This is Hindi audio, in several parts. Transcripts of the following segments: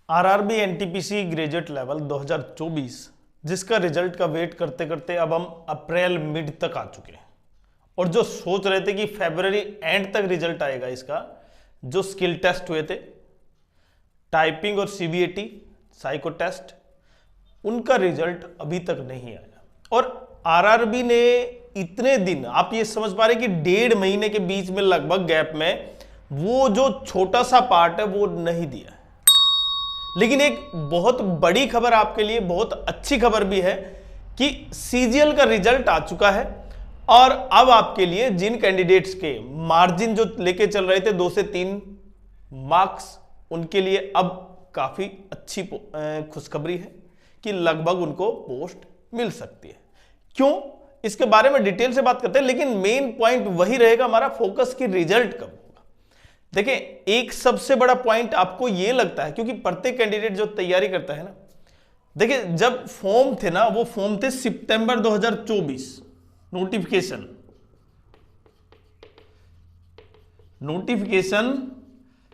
आरआरबी एनटीपीसी ग्रेजुएट लेवल 2024 जिसका रिजल्ट का वेट करते करते अब हम अप्रैल मिड तक आ चुके हैं और जो सोच रहे थे कि फरवरी एंड तक रिजल्ट आएगा इसका, जो स्किल टेस्ट हुए थे, टाइपिंग और सीबीएटी साइको टेस्ट, उनका रिजल्ट अभी तक नहीं आया। और आरआरबी ने इतने दिन, आप ये समझ पा रहे कि 1.5 महीने के बीच में लगभग गैप में वो जो छोटा सा पार्ट है वो नहीं दिया है। लेकिन एक बहुत बड़ी खबर आपके लिए, बहुत अच्छी खबर भी है कि सीजीएल का रिजल्ट आ चुका है और अब आपके लिए जिन कैंडिडेट्स के मार्जिन जो लेके चल रहे थे 2 से 3 मार्क्स, उनके लिए अब काफी अच्छी खुशखबरी है कि लगभग उनको पोस्ट मिल सकती है। क्यों, इसके बारे में डिटेल से बात करते हैं, लेकिन मेन पॉइंट वही रहेगा हमारा फोकस की रिजल्ट कब होगा। देखिए, एक सबसे बड़ा पॉइंट आपको यह लगता है, क्योंकि प्रत्येक कैंडिडेट जो तैयारी करता है ना, देखिए जब फॉर्म थे ना, वो फॉर्म थे सितंबर 2024, नोटिफिकेशन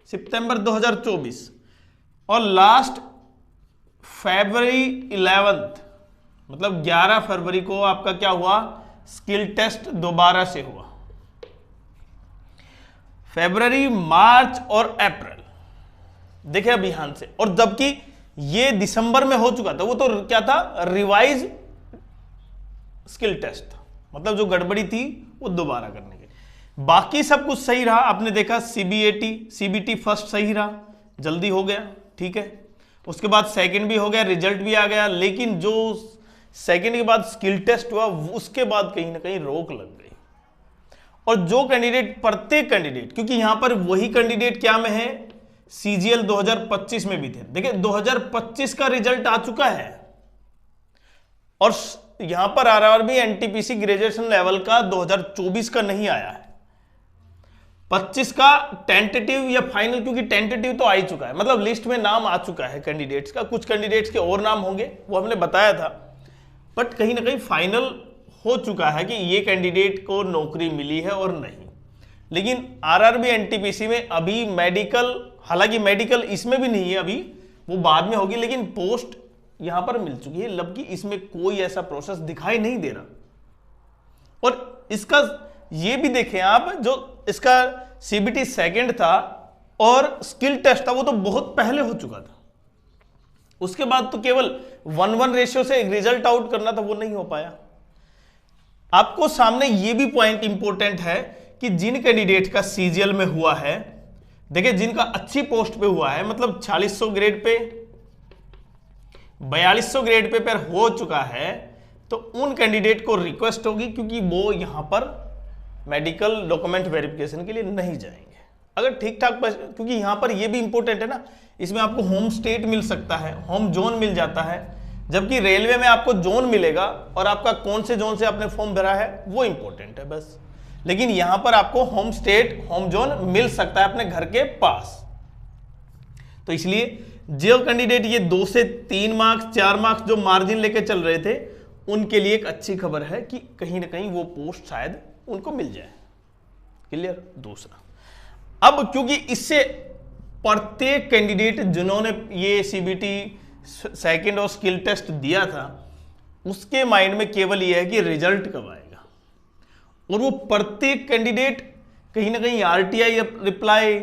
सितंबर 2024 और लास्ट फरवरी 11 मतलब 11 फरवरी को आपका क्या हुआ, स्किल टेस्ट दोबारा से हुआ। फरवरी, मार्च और अप्रैल, देखिए अब यहां से, और जबकि ये दिसंबर में हो चुका था, वो तो क्या था, रिवाइज स्किल टेस्ट था, मतलब जो गड़बड़ी थी वो दोबारा करने के। बाकी सब कुछ सही रहा, आपने देखा सीबीटी फर्स्ट सही रहा, जल्दी हो गया, ठीक है। उसके बाद सेकंड भी हो गया, रिजल्ट भी आ गया, लेकिन जो सेकंड के बाद स्किल टेस्ट हुआ उसके बाद कहीं ना कहीं रोक लग गई। और जो कैंडिडेट, प्रत्येक कैंडिडेट, क्योंकि यहां पर वही कैंडिडेट क्या में है, सीजीएल 2025 में भी थे। देखिए 2025 का रिजल्ट आ चुका है और यहां पर आरआरबी एनटीपीसी ग्रेजुएशन लेवल का 2024 का नहीं आया है। 25 का टेंटेटिव या फाइनल, क्योंकि टेंटेटिव तो आ ही चुका है, मतलब लिस्ट में नाम आ चुका है कैंडिडेट्स का, कुछ कैंडिडेट्स के और नाम होंगे वो हमने बताया था, बट कहीं ना कहीं फाइनल हो चुका है कि ये कैंडिडेट को नौकरी मिली है और नहीं। लेकिन आरआरबी एनटीपीसी में अभी मेडिकल, हालांकि मेडिकल इसमें भी नहीं है अभी, वो बाद में होगी, लेकिन पोस्ट यहां पर मिल चुकी है, जबकि इसमें कोई ऐसा प्रोसेस दिखाई नहीं दे रहा। और इसका ये भी देखें आप, जो इसका सीबीटी सेकंड था और स्किल टेस्ट था वो तो बहुत पहले हो चुका था, उसके बाद तो केवल 1:1 रेशियो से एक रिजल्ट आउट करना था, वो नहीं हो पाया। आपको सामने ये भी पॉइंट इंपॉर्टेंट है कि जिन कैंडिडेट का सीजीएल में हुआ है, देखिए जिनका अच्छी पोस्ट पे हुआ है, मतलब 4600 ग्रेड पे, 4200 ग्रेड पे पर हो चुका है, तो उन कैंडिडेट को रिक्वेस्ट होगी, क्योंकि वो यहां पर मेडिकल डॉक्यूमेंट वेरिफिकेशन के लिए नहीं जाएंगे अगर ठीक ठाक, क्योंकि यहां पर ये भी इंपॉर्टेंट है ना, इसमें आपको होम स्टेट मिल सकता है, होम जोन मिल जाता है, जबकि रेलवे में आपको जोन मिलेगा और आपका कौन से जोन से आपने फॉर्म भरा है वो इंपॉर्टेंट है बस। लेकिन यहां पर आपको होम स्टेट, होम जोन मिल सकता है अपने घर के पास। तो इसलिए जो कैंडिडेट ये 2 से 3 मार्क्स, 4 मार्क्स जो मार्जिन लेके चल रहे थे, उनके लिए एक अच्छी खबर है कि कहीं ना कहीं वो पोस्ट शायद उनको मिल जाए। क्लियर। दूसरा, अब क्योंकि इससे प्रत्येक कैंडिडेट जिन्होंने ये सीबीटी सेकंड और स्किल टेस्ट दिया था, उसके माइंड में केवल ये है कि रिजल्ट कब आएगा, और वो प्रत्येक कैंडिडेट कहीं ना कहीं आरटीआई रिप्लाई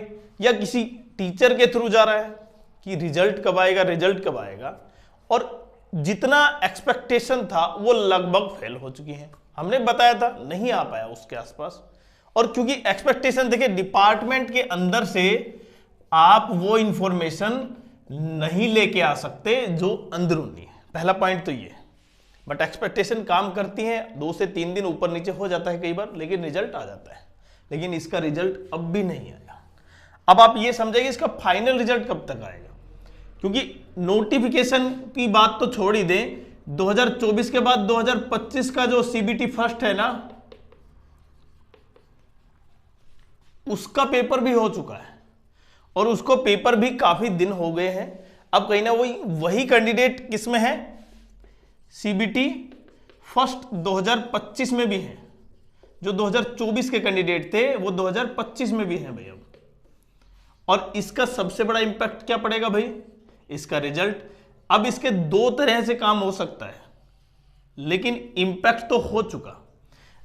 या किसी टीचर के थ्रू जा रहा है कि रिजल्ट कब आएगा, रिजल्ट कब आएगा, और जितना एक्सपेक्टेशन था वो लगभग फेल हो चुकी है। हमने बताया था नहीं आ पाया उसके आसपास, और क्योंकि एक्सपेक्टेशन, देखिए डिपार्टमेंट के अंदर से आप वो इंफॉर्मेशन नहीं लेके आ सकते जो अंदरूनी है, पहला पॉइंट तो ये है। बट एक्सपेक्टेशन काम करती है, 2 से 3 दिन ऊपर नीचे हो जाता है कई बार, लेकिन रिजल्ट आ जाता है। लेकिन इसका रिजल्ट अब भी नहीं आया। अब आप ये समझिए इसका फाइनल रिजल्ट कब तक आएगा, क्योंकि नोटिफिकेशन की बात तो छोड़ ही दें, 2024 के बाद 2025 का जो सीबीटी फर्स्ट है ना, उसका पेपर भी हो चुका है और उसको पेपर भी काफी दिन हो गए हैं। अब कहीं ना वही कैंडिडेट किस में है, सीबीटी फर्स्ट 2025 में भी है, जो 2024 के कैंडिडेट थे वो 2025 में भी हैं भाई। अब और इसका सबसे बड़ा इंपैक्ट क्या पड़ेगा भाई, इसका रिजल्ट। अब इसके दो तरह से काम हो सकता है, लेकिन इंपैक्ट तो हो चुका।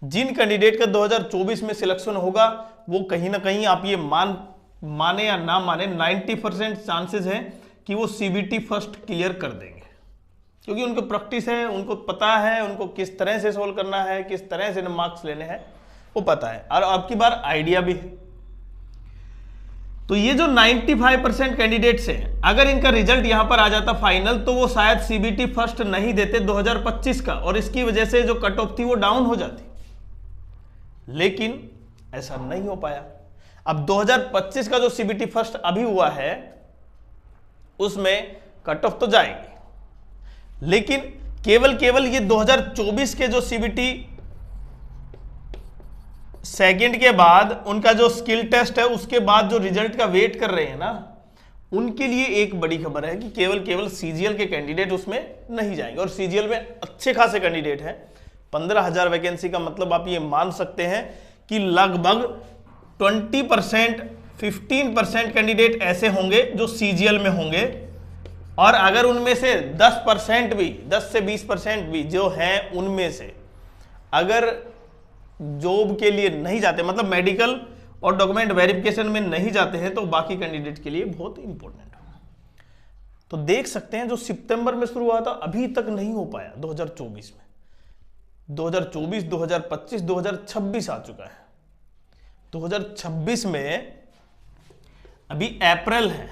जिन कैंडिडेट का 2024 में सिलेक्शन होगा वो कहीं ना कहीं आप ये माने या ना माने 90% चांसेस हैं कि वो सीबीटी फर्स्ट क्लियर कर देंगे, क्योंकि उनको प्रैक्टिस है, उनको पता है उनको किस तरह से सोल्व करना है, किस तरह से मार्क्स लेने हैं वो पता है, और अब की बार आइडिया भी है। तो ये जो 95% कैंडिडेट्स हैं, अगर इनका रिजल्ट यहां पर आ जाता फाइनल, तो वो शायद सीबीटी फर्स्ट नहीं देते 2025 का, और इसकी वजह से जो कट ऑफ थी वो डाउन हो जाती। लेकिन ऐसा नहीं हो पाया। अब 2025 का जो सीबीटी फर्स्ट अभी हुआ है उसमें कट ऑफ तो जाएगी, लेकिन केवल ये 2024 के जो सीबीटी सेकंड के बाद उनका जो स्किल टेस्ट है उसके बाद जो रिजल्ट का वेट कर रहे हैं ना, उनके लिए एक बड़ी खबर है कि केवल सीजीएल के कैंडिडेट उसमें नहीं जाएंगे। और सीजीएल में अच्छे खासे कैंडिडेट हैं, 15,000 वैकेंसी का मतलब आप ये मान सकते हैं कि लगभग 20% 15% कैंडिडेट ऐसे होंगे जो सीजीएल में होंगे, और अगर उनमें से 10% भी 10 से 20% भी जो हैं उनमें से अगर जॉब के लिए नहीं जाते, मतलब मेडिकल और डॉक्यूमेंट वेरिफिकेशन में नहीं जाते हैं, तो बाकी कैंडिडेट के लिए बहुत इंपॉर्टेंट है। तो देख सकते हैं जो सितंबर में शुरू हुआ था अभी तक नहीं हो पाया 2024 में, 2024 2025 2026 आ चुका है। 2026 में अभी अप्रैल है।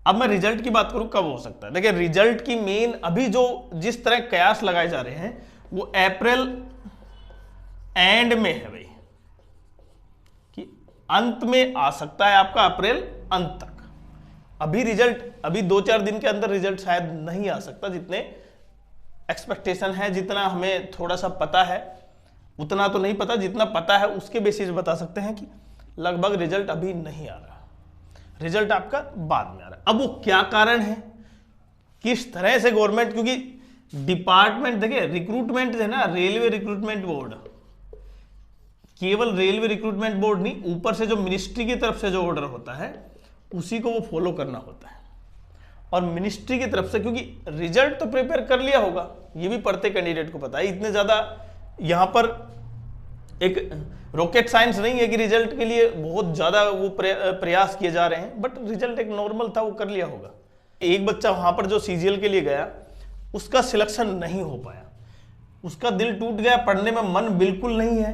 अब मैं रिजल्ट की बात करूं कब हो सकता है, देखिए रिजल्ट की मेन अभी जो जिस तरह कयास लगाए जा रहे हैं वो अप्रैल एंड में है भाई, कि अंत में आ सकता है आपका अप्रैल अंत तक। अभी रिजल्ट अभी 2-4 दिन के अंदर रिजल्ट शायद नहीं आ सकता, जितने एक्सपेक्टेशन है, जितना हमें थोड़ा सा पता है उतना तो नहीं पता, जितना पता है उसके बेसिस बता सकते हैं कि लगभग रिजल्ट अभी नहीं आ रहा, रिजल्ट आपका बाद में आ रहा है। अब वो क्या कारण है, किस तरह से गवर्नमेंट, क्योंकि डिपार्टमेंट देखिए रिक्रूटमेंट है ना, रेलवे रिक्रूटमेंट बोर्ड, केवल रेलवे रिक्रूटमेंट बोर्ड नहीं, ऊपर से जो मिनिस्ट्री की तरफ से जो ऑर्डर होता है उसी को वो फॉलो करना होता है। और मिनिस्ट्री की तरफ से, क्योंकि रिजल्ट तो प्रिपेयर कर लिया होगा, ये भी पढ़ते कैंडिडेट को पता है, इतने ज्यादा यहां पर एक रॉकेट साइंस नहीं है कि रिजल्ट के लिए बहुत ज्यादा वो प्रयास किए जा रहे हैं, बट रिजल्ट एक नॉर्मल था, वो कर लिया होगा। एक बच्चा वहां पर जो सीजीएल के लिए गया उसका सिलेक्शन नहीं हो पाया, उसका दिल टूट गया, पढ़ने में मन बिल्कुल नहीं है।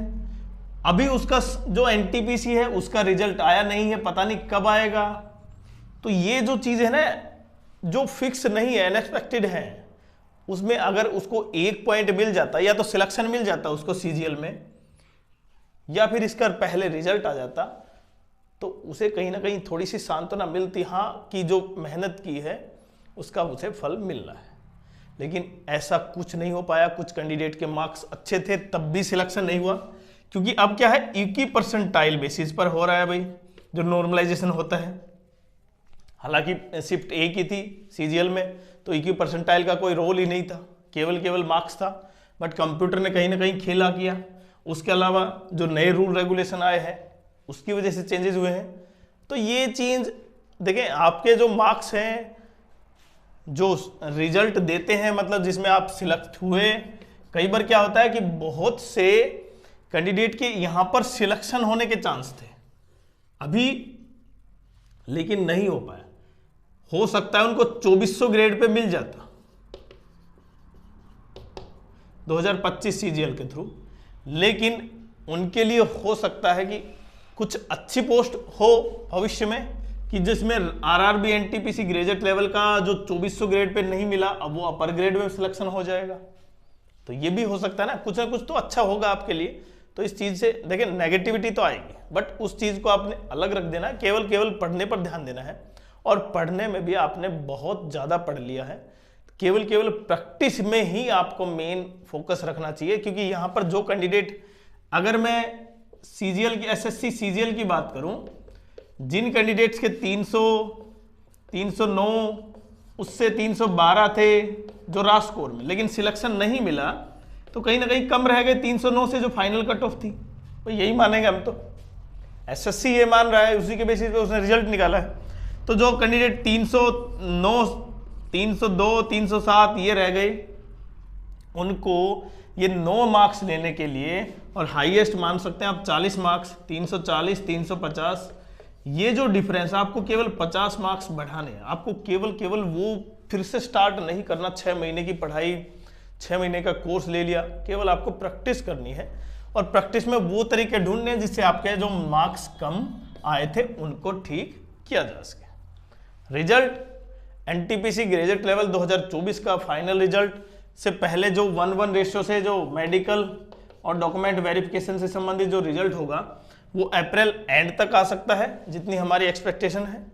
अभी उसका जो एनटीपीसी है उसका रिजल्ट आया नहीं है, पता नहीं कब आएगा। तो ये जो चीज है ना, जो फिक्स नहीं है, अनएक्सपेक्टेड है, उसमें अगर उसको 1 पॉइंट मिल जाता, या तो सिलेक्शन मिल जाता उसको सीजीएल में, या फिर इसका पहले रिजल्ट आ जाता, तो उसे कहीं ना कहीं थोड़ी सी सांत्वना मिलती, हाँ कि जो मेहनत की है उसका उसे फल मिल रहा है। लेकिन ऐसा कुछ नहीं हो पाया। कुछ कैंडिडेट के मार्क्स अच्छे थे तब भी सिलेक्शन नहीं हुआ, क्योंकि अब क्या है, 21 परसेंटाइल बेसिस पर हो रहा है भाई, जो नॉर्मलाइजेशन होता है। हालांकि शिफ्ट एक ही थी सीजीएल में, तो 21 परसेंटाइल का कोई रोल ही नहीं था, केवल मार्क्स था, बट कंप्यूटर ने कहीं ना कहीं खेला किया। उसके अलावा जो नए रूल रेगुलेशन आए हैं उसकी वजह से चेंजेस हुए हैं। तो ये चेंज देखें, आपके जो मार्क्स हैं, जो रिजल्ट देते हैं, मतलब जिसमें आप सिलेक्ट हुए, कई बार क्या होता है कि बहुत से कैंडिडेट के यहां पर सिलेक्शन होने के चांस थे अभी, लेकिन नहीं हो पाया। हो सकता है उनको 2400 ग्रेड पे मिल जाता 2025 सीजीएल के थ्रू, लेकिन उनके लिए हो सकता है कि कुछ अच्छी पोस्ट हो भविष्य में, कि जिसमें आरआरबी एनटीपीसी ग्रेजुएट लेवल का जो 2400 ग्रेड पे नहीं मिला, अब वो अपर ग्रेड में सिलेक्शन हो जाएगा। तो ये भी हो सकता है ना कुछ तो अच्छा होगा आपके लिए। तो इस चीज से देखिए नेगेटिविटी तो आएगी, बट उस चीज को आपने अलग रख देना है, केवल पढ़ने पर ध्यान देना है। और पढ़ने में भी आपने बहुत ज्यादा पढ़ लिया है, केवल प्रैक्टिस में ही आपको मेन फोकस रखना चाहिए। क्योंकि यहां पर जो कैंडिडेट, अगर मैं सीजीएल की एसएससी सीजीएल की बात करूं, जिन कैंडिडेट्स के 300 309 उससे 312 थे जो रास्ट स्कोर में, लेकिन सिलेक्शन नहीं मिला, तो कहीं ना कहीं कम रह गए 309 से जो फाइनल कट ऑफ थी। तो यही मानेंगे हम, तो एसएससी ये मान रहा है, उसी के बेसिस पे उसने रिजल्ट निकाला है। तो जो कैंडिडेट 309, 302, 307 ये रह गए, उनको ये 9 मार्क्स लेने के लिए, और हाईएस्ट मान सकते हैं आप 40 मार्क्स, 340, 350, ये जो डिफरेंस आपको केवल 50 मार्क्स बढ़ाने हैं। आपको केवल वो फिर से स्टार्ट नहीं करना, 6 महीने की पढ़ाई, 6 महीने का कोर्स ले लिया, केवल आपको प्रैक्टिस करनी है, और प्रैक्टिस में वो तरीके ढूंढने हैं जिससे आपके जो मार्क्स कम आए थे उनको ठीक किया जा सके। रिजल्ट एनटीपीसी ग्रेजुएट लेवल 2024 का फाइनल रिजल्ट से पहले जो 1:1 रेशियो से जो मेडिकल और डॉक्यूमेंट वेरिफिकेशन से संबंधित जो रिजल्ट होगा वो अप्रैल एंड तक आ सकता है, जितनी हमारी एक्सपेक्टेशन है।